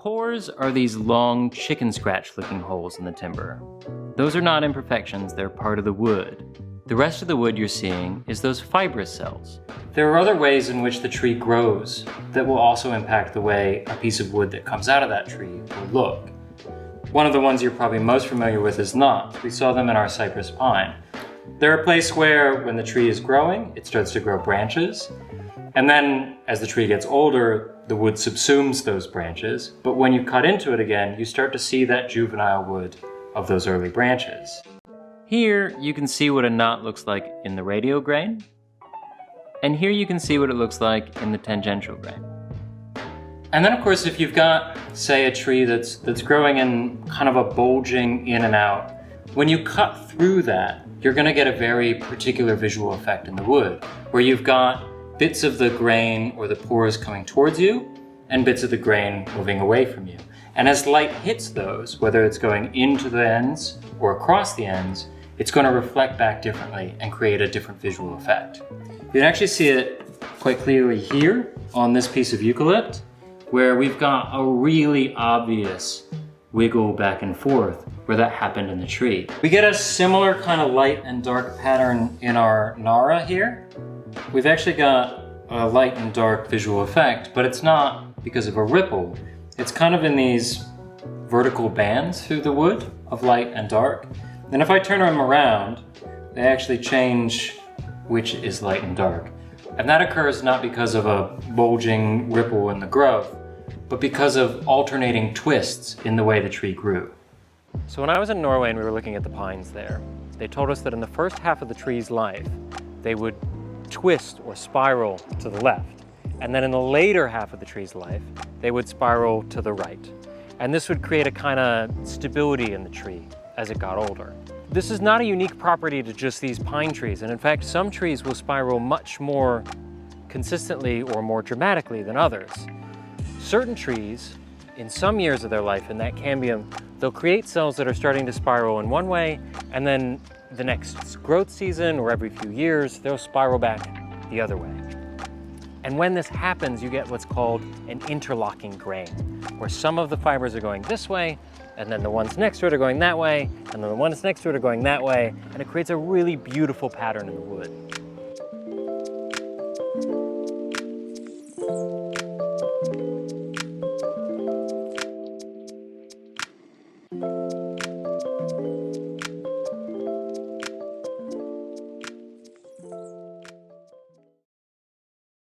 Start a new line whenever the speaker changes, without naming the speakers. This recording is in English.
Pores are these long chicken scratch looking holes in the timber. Those are not imperfections, they're part of the wood. The rest of the wood you're seeing is those fibrous cells. There are other ways in which the tree grows that will also impact the way a piece of wood that comes out of that tree will look. One of the ones you're probably most familiar with is knots. We saw them in our cypress pine. They're a place where, when the tree is growing, it starts to grow branches. And then, as the tree gets older, the wood subsumes those branches. But when you cut into it again, you start to see that juvenile wood of those early branches. Here, you can see what a knot looks like in the radial grain. And here you can see what it looks like in the tangential grain. And then, of course, if you've got, say, a tree that's growing in kind of a bulging in and out, when you cut through that, you're going to get a very particular visual effect in the wood, where you've got bits of the grain or the pores coming towards you and bits of the grain moving away from you. And as light hits those, whether it's going into the ends or across the ends, it's going to reflect back differently and create a different visual effect. You can actually see it quite clearly here on this piece of eucalypt, where we've got a really obvious wiggle back and forth where that happened in the tree. We get a similar kind of light and dark pattern in our Nara here. We've actually got a light and dark visual effect, but it's not because of a ripple. It's kind of in these vertical bands through the wood of light and dark. And if I turn them around, they actually change which is light and dark. And that occurs not because of a bulging ripple in the growth, but because of alternating twists in the way the tree grew. So when I was in Norway and we were looking at the pines there, they told us that in the first half of the tree's life, they would twist or spiral to the left. And then in the later half of the tree's life, they would spiral to the right. And this would create a kind of stability in the tree as it got older. This is not a unique property to just these pine trees. And in fact, some trees will spiral much more consistently or more dramatically than others. Certain trees, in some years of their life in that cambium, they'll create cells that are starting to spiral in one way, and then the next growth season or every few years, they'll spiral back the other way. And when this happens, you get what's called an interlocking grain, where some of the fibers are going this way, and then the ones next to it are going that way, and then the ones next to it are going that way, and it creates a really beautiful pattern in the wood.